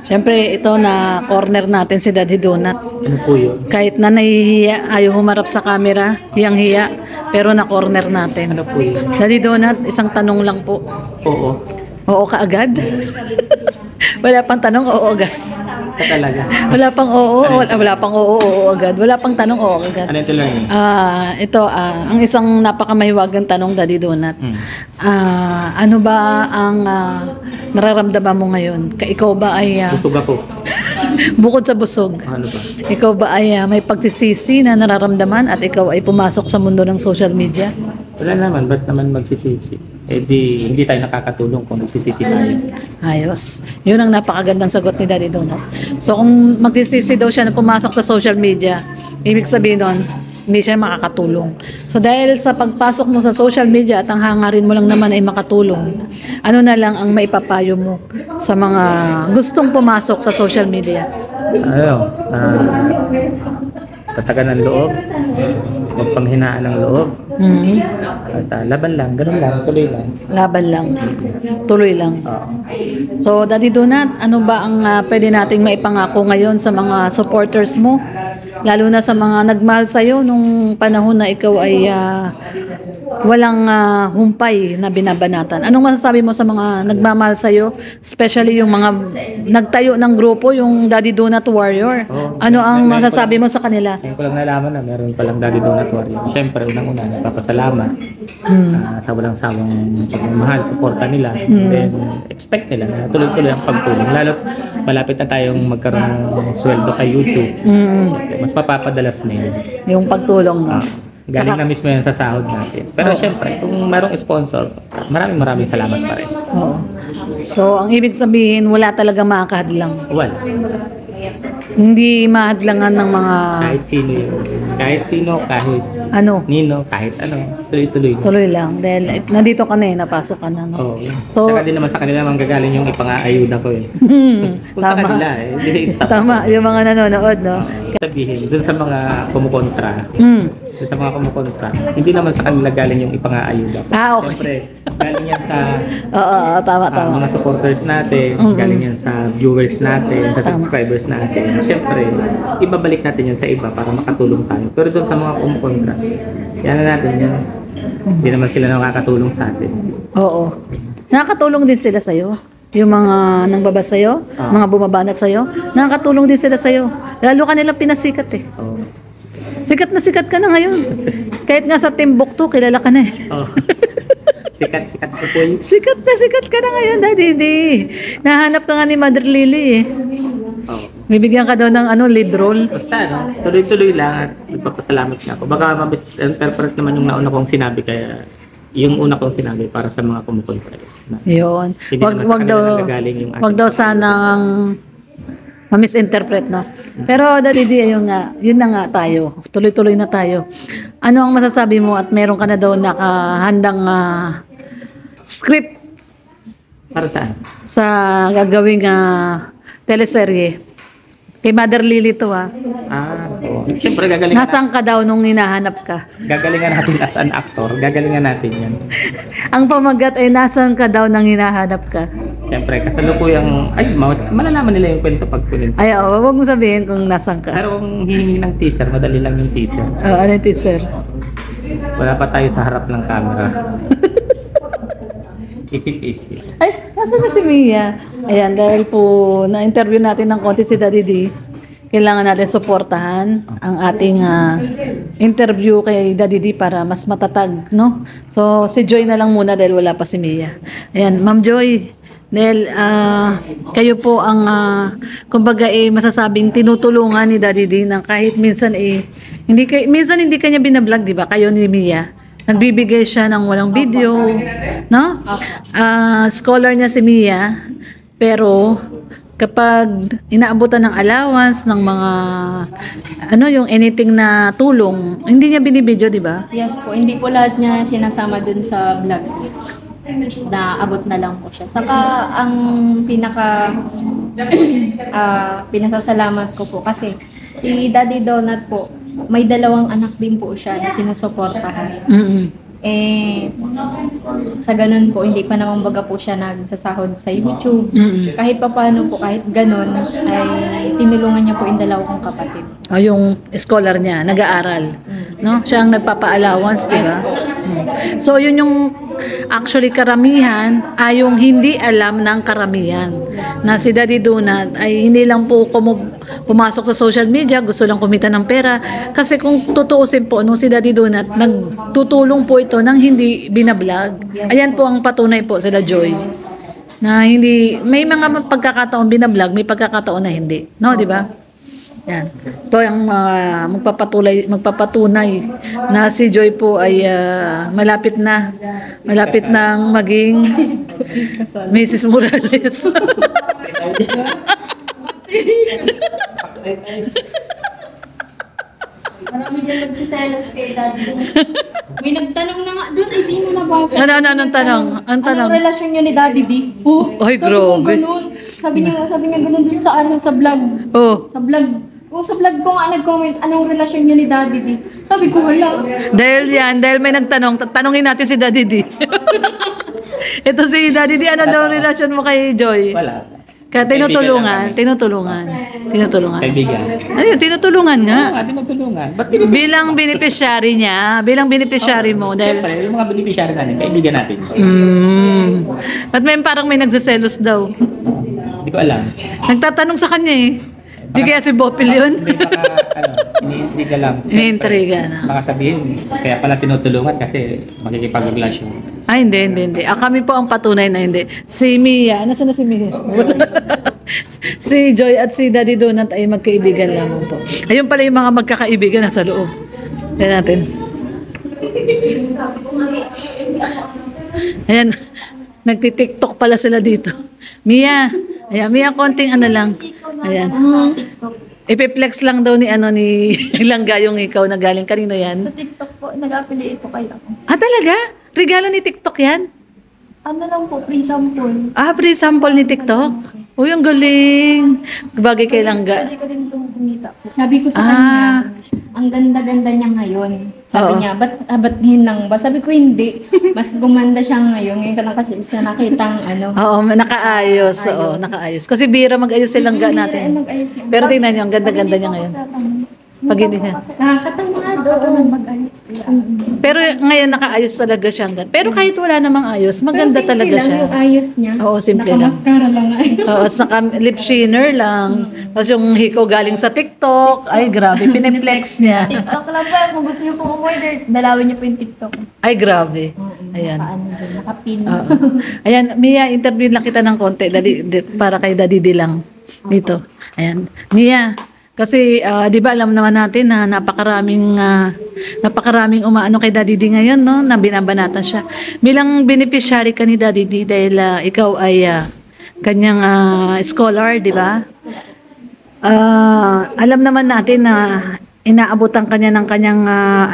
Siyempre, ito na corner natin si Daddy Donut. Ano po yun? Kahit na nahihiya, ayaw humarap sa camera, hiyang-hiya, pero na corner natin. Ano po yun? Daddy Donut, isang tanong lang po. Oo. Oo ka agad? Wala pang tanong, oo agad. Talaga. Wala pang oo, wala pang oo agad. Wala pang tanong, oo agad. Ano ito lang yun? Ito, ang isang napakamahiwagang tanong, Daddy Donut. Ano ba ang nararamdaman mo ngayon? Ikaw ba ay, Busog ako. bukod sa busog, Ano ba? ikaw ba ay may pagsisisi na nararamdaman at ikaw ay pumasok sa mundo ng social media? Wala naman, ba't naman magsisisi? Eh di, hindi tayo nakakatulong kung nagsisisi tayo. Ayos. Yun ang napakagandang sagot ni Daddy Donut. So kung magsisisi daw siya na pumasok sa social media, ibig sabihin nun, hindi siya makakatulong. So dahil sa pagpasok mo sa social media at ang hangarin mo lang naman ay makatulong, ano na lang ang maipapayo mo sa mga gustong pumasok sa social media? Ano? Tatagan ng loob. Huwag panghinaan ng loob. At laban lang, ganun lang, tuloy lang. Laban lang. Tuloy lang. So, Daddy Donut, ano ba ang pwede nating maipangako ngayon sa mga supporters mo? Lalo na sa mga nagmahal sa'yo nung panahon na ikaw ay walang humpay na binabanatan. Anong masasabi mo sa mga nagmamahal sa'yo? Especially yung mga nagtayo ng grupo, yung Daddy Donut Warrior. Ano ang masasabi mo sa kanila? Ngayon ko lang nalaman na meron palang Daddy Donut Warrior. Siyempre, unang-una, nagpapasalamat sa walang sawang pagmamahal, suporta nila. Then, expect nila na tuloy-tuloy ang pagtulong. Lalo, malapit na tayong magkaroon ng sweldo kay YouTube. Mas mapapadalas na yun. Yung pagtulong mo. Galing na mismo yan sa sahod natin. Pero siyempre, kung mayroong sponsor, maraming salamat pa rin. Oo. So, ang ibig sabihin, wala talaga makakahadlang. Wala. Hindi mahadlangan ng mga Kahit sino yun. Kahit sino, kahit nino, kahit ano. Tuloy-tuloy. tuloy lang. Dahil nandito ka na napasok ka na. No? Oo. So, Saka din naman sa kanila manggagaling yung ipang-aayuda ko eh. Kung sa tama. kanila eh, hindi stop. Tama, yung mga nanonood, no? Sabihin, dun sa mga kumukontra, dun sa mga kumukontra, hindi naman sa kanila galing yung ipang-aayuda ko. Okay. Siyempre, galing yan sa Oo, tama. mga supporters natin, galing yan sa viewers natin, sa subscribers natin. Siyempre, ibabalik natin yan sa iba para makatulong tayo. Pero dun sa mga kumukontra, yan na natin yan. Hindi naman sila nakakatulong sa atin. Oo. Nakakatulong din sila sa'yo. Yung mga nangbaba sa'yo, mga bumabanat sa'yo, nakakatulong din sila sa'yo. Lalo ka nilang pinasikat eh. Oo. Sikat na sikat ka na ngayon. Kahit nga sa Timbuktu, kilala ka na eh. Oh. Sikat ko po yun. Sikat na sikat ka na ngayon, Daddy. Nahanap ka nga ni Mother Lily eh. Oh. Bibigyan ka daw ng lead role. Basta, no? Tuloy-tuloy lang at nagpapasalamat na ako. Baka mabis-interpret naman yung nauna kong sinabi, kaya yung una kong sinabi para sa mga kumukontra. Yun. Wag daw sanang ma-misinterpret, no? Pero Daddy, yun na nga tayo. Tuloy-tuloy na tayo. Ano ang masasabi mo at meron ka na daw nakahandang script Para saan? sa gagawing teleserye? Kay Mother Lily to Oo. Siyempre, gagalingan Nasaan ka daw nung hinahanap ka? Gagalingan natin as an actor. Gagalingan natin yan. Ang pamagat ay nasaan ka daw nang hinahanap ka? Siyempre, kasalukuyang, malalaman nila yung kwento pag punin. Ay, wag mo sabihin kung nasaan ka. Pero kung hihingi ng teaser, madali lang yung teaser. Ano yung teaser? Wala pa tayo sa harap ng camera. Isip-isip. Ay, nasaan na si Mia? Ayan, dahil po na-interview natin ng konti si Daddy D, kailangan natin suportahan ang ating interview kay Daddy D para mas matatag, no? So, si Joy na lang muna dahil wala pa si Mia. Ayan, Ma'am Joy, dahil kayo po ang kumbaga masasabing tinutulungan ni Daddy D na kahit minsan minsan hindi kanya binablog, di ba? Kayo ni Mia. Nagbibigay siya ng walang video, no? Scholar niya si Mia, pero kapag inaabutan ng allowance ng mga yung anything na tulong, hindi niya binibidyo, di ba? Yes po, hindi po lahat niya sinasama dun sa vlog. Naabot na lang po siya. Saka ang pinasasalamat ko po kasi si Daddy Donut po, may 2 anak din po siya na sinusuportahan. sa ganun po, hindi pa naman baga po siya nagsasahod sa YouTube. Mm. Kahit pa paano po, kahit ganun, ay tinulungan niya po yung dalawa kong kapatid. Yung scholar niya, nag-aaral. No? Siya ang nagpapa-allowance, di ba? So, yun yung actually karamihan ay yung hindi alam ng karamihan. Na si Daddy Donut ay hindi lang po pumasok sa social media, gusto lang kumita ng pera. Kasi kung tutuusin po, nung si Daddy Donut, nagtutulong po ito nang hindi binablog. Ayan po ang patunay po sila Joy. Na hindi, may mga pagkakataon binablog, may pagkakataon na hindi. No, di ba? Yan. Ito ang magpapatunay na si Joy po ay malapit nang maging Mrs. Morales. Marami dyan magsiselos kay Daddy. May nagtanong na nga doon, ay di mo nabasa. Anong tanong? Ang tanong? Anong relasyon niyo ni Daddy D? Oh, Ay, sabi grabe. ko ganun. Sabi niya ganun dun sa vlog. Oh, Sa vlog. Sa vlog ko nga nag-comment, anong relasyon niyo ni Daddy D? Sabi ko, wala. dahil may nagtanong, tanongin natin si Daddy D. Ito si Daddy D, ano daw relasyon mo kay Joy? Wala. Kaya tinutulungan. Kaibigan. Ayun, tinutulungan nga. Tinutulungan. Ba't Bilang beneficiary niya, bilang beneficiary mo, dahil... Siyempre, yung mga beneficiary natin, kaibigan natin. At parang may nagsaselos daw. Hindi ko alam. Nagtatanong sa kanya eh. Di kaya si Bopil yun? May baka, iniintriga lang. Iniintriga na. Baka sabihin, kaya pala tinutulungan kasi makikipagrelasyon. Ay, hindi. Kami po ang patunay na hindi. Si Mia, nasaan na si Mia? Si Joy at si Daddy Donut ay magkaibigan lamang po. Ayun pala yung mga magkakaibigan nasa loob. Tignan natin. Ayan, nagtitiktok pala sila dito. Mia, Mia, konting ano lang. Ayan. Ipiplex lang daw ni Langga yung ikaw na galing. Kanino yan? Sa TikTok po, nag-affiliate po kayo. Ah, talaga? Regalo ni TikTok yan? Ano lang po, free sample. Ah, free sample ni TikTok? Uy, ang galing. Bagay kay Langga. Pwede ko din itong kumita. Sabi ko sa Ah. kanya, ang ganda-ganda niya ngayon. Sabi Oo. niya, ba't hinang ba? Sabi ko, hindi. Mas gumanda siya ngayon. Ngayon ka lang kasi siya nakitang ano. Oo, nakaayos. Oo, nakaayos. Kasi bira mag-ayos si Langga natin. Mag-ayos niya. Pero tingnan niyo, ang ganda-ganda niya ngayon. Pag hindi siya. Nakakatangado naman mag-ayos. Pero ngayon nakaayos talaga siya. Pero kahit wala namang ayos, maganda talaga lang siya. yung ayos niya. Oo, simple lang. Nakamaskara lang ay. Oo, saka lip shiner lang. Tapos yung hiko galing sa TikTok. Ay, grabe. Piniplex niya. TikTok lang po. Kung gusto niyo pong umorder, dalawin niyo po yung TikTok. Ay, grabe. Ayan. Paano din, nakapin. Oo. Ayan, Mia, interview lang kita ng konti para kay Daddy D lang dito. Ayan. Mia, kasi 'di ba alam naman natin na napakaraming umaano kay Daddy D ngayon, no? Na binabanatan siya. Bilang beneficiary ka ni Daddy D dahil ikaw ay kanyang scholar, 'di ba? Alam naman natin na inaabutan kanya ng kanyang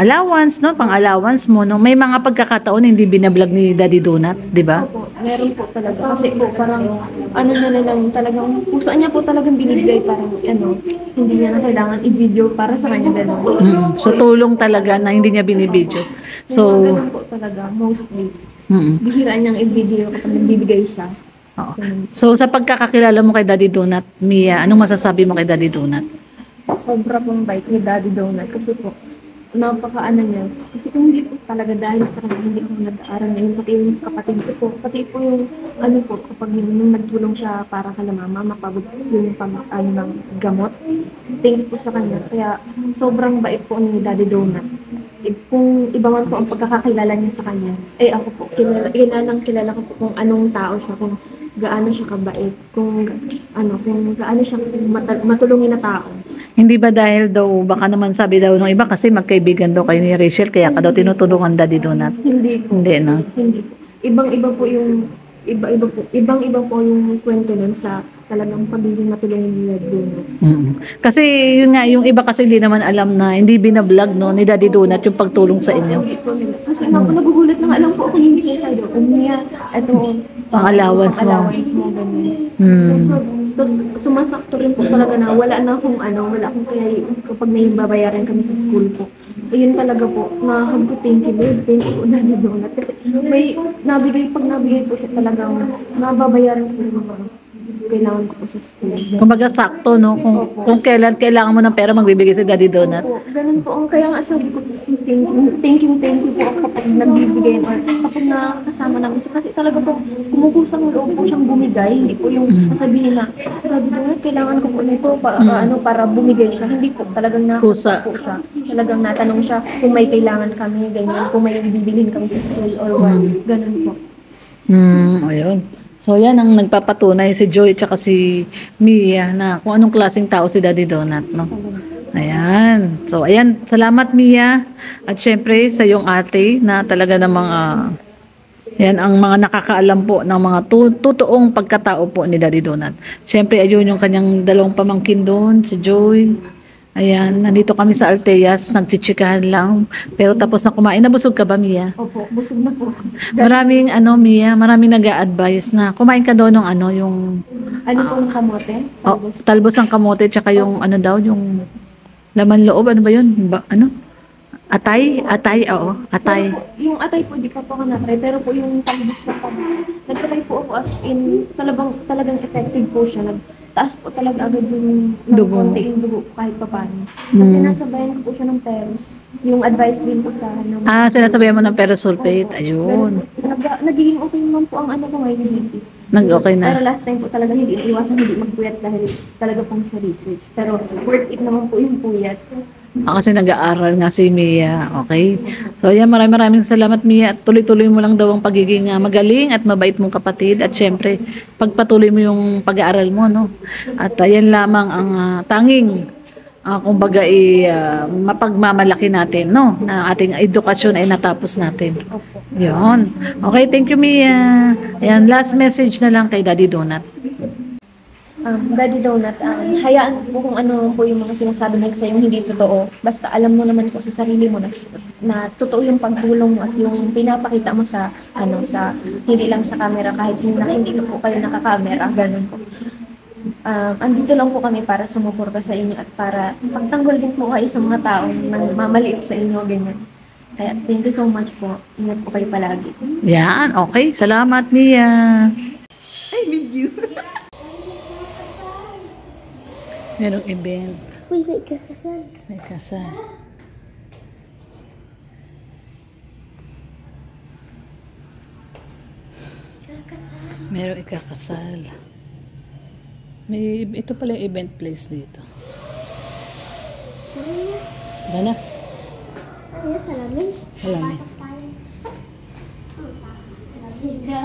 allowance, no? Pang-allowance mo, no? May mga pagkakataon hindi binablog ni Daddy Donut, 'di ba? Opo, meron po talaga. Kasi po parang ano na lang talagang puso niya po talagang binibigay parang hindi niya na kailangan i-video para sa kanya gano'n. So tulong talaga na hindi niya binibidyo. So, Ganun po talaga, mostly. mm. Bihira niyang i-video kapag nagbibigay siya. Oo. So sa pagkakakilala mo kay Daddy Donut, Mia, anong masasabi mo kay Daddy Donut? Sobra pong bait ni Daddy Donut kasi po, napakaano niya. Kasi kung hindi po talaga dahil sa kanya, hindi ako nag-aaral ngayon. Pati yung kapatid ko po, pati po yung kapag yung nagtulong siya para kala mama, mapabot yung ng gamot. Thank you po sa kanya. Kaya sobrang bait po ni Daddy Donut. Kung iba man po ang pagkakakilala niya sa kanya, ako po, kilala ko po kung anong tao siya, kung gaano siya kabait, kung gaano siya matulungin na tao. Hindi ba dahil daw, baka naman sabi daw ng iba kasi magkaibigan daw kayo ni Rachel, kaya ka daw tinutulungan Daddy Donut? Hindi po. Hindi, no? Hindi po. Ibang-iba po yung kwento nun sa talagang pagiging matulungin nila doon. Kasi yun nga, yung iba kasi hindi naman alam na hindi binablog, no, ni Daddy Donut yung pagtulong sa inyo. Kasi nga po nagugulat na nga lang po ako minsan sa iyo. Umiya, eto, Pang-allowance mo. Pang-allowance mo, ganun. So, Tapos sumasakto rin po talaga na wala na akong wala akong kaya kapag may babayaran kami sa school po. Ayun talaga po, mahal ko, thank you Lord, thank you Daddy Donut. Kasi may pag nabigay po siya talagang mababayaran ko yung mga kailangan ko po sa school. Kumbaga sakto, no? Kung kailan kailangan mo ng pera, magbibigay si Daddy Donut. Opo, ganun po. Ang kaya nga sabi ko, thank you po ako kapag nagbibigay or kapag nakasama namin siya. Kasi talaga po, kumukusang loob po siyang bumigay. Hindi po yung sasabihin na, Daddy Donut, kailangan ko po nito para bumigay siya. Hindi po, talagang Kusa. po siya. Talagang natanong siya kung may kailangan kami, ganyan, kung may bibilhin kami sa school or what. Ganun po. Ayun. So, yan ang nagpapatunay si Joy at si Mia na kung anong klaseng tao si Daddy Donut, no? Ayan. So, ayan. Salamat, Mia. At syempre, sa iyong ate na talaga namang yan ang mga nakakaalam po ng mga totoong pagkatao po ni Daddy Donut. Syempre, ayun yung kanyang dalawang pamangkin doon, si Joy. Ayan, nandito kami sa Arteas, nagchichikahan lang. Pero tapos na kumain. Nabusog ka ba, Mia? Opo, busog na po. Maraming Mia, maraming nag-a-advise na kumain ka daw ng yung Ano po ng kamote? talbos ng kamote tsaka yung yung laman loob, ano ba yun? Atay, oo, atay. Pero po, yung atay po, di pa po ako na-try. Pero po yung talbos na kamote, nag-try po ako as in, talagang effective po siya. Nagtaas po talaga agad yung Dugo. konti yung dugo po kahit pa paano. Kasi nasabayan ko po siya ng peros. Yung advice din po sa Sinasabihan mo ng ferrosulfate. Ayun. Nagiging okay naman po ang ko ngayon dito. Okay Pero na. last time po talaga hindi magpuyat dahil talaga pong sa research. Pero worth it naman po yung puyat. Kasi nag-aaral nga si Mia. Okay? So, ayan, maraming salamat, Mia. At tuloy-tuloy mo lang daw ang pagiging magaling at mabait mong kapatid. At syempre, pagpatuloy mo yung pag-aaral mo, no? At ayan lamang ang tanging kumbaga mapagmamalaki natin, no? Na ating edukasyon ay natapos natin. Yun. Okay, thank you, Mia. Ayan, last message na lang kay Daddy Donut. Daddy Donut, hayaan po kung ano po yung mga sinasabi nila sa yung hindi totoo. Basta alam mo naman po sa sarili mo na totoo yung pagtulong mo at yung pinapakita mo sa hindi lang sa camera kahit hindi ka po kayo nakakamera, ganun po. Andito lang po kami para sumuporta sa inyo at para pagtanggol din po kayo sa mga taong mamaliit sa inyo, ganyan. Kaya thank you so much po. Ingat po kayo palagi. Yan, okay. Salamat, Mia. Ay, video. Merong event. Uy, may kakasal. May kasal. Merong ikakasal. Ito pala yung event place dito. Tara na. Kaya salamin. Salamin. Pasok tayo. Salamin na.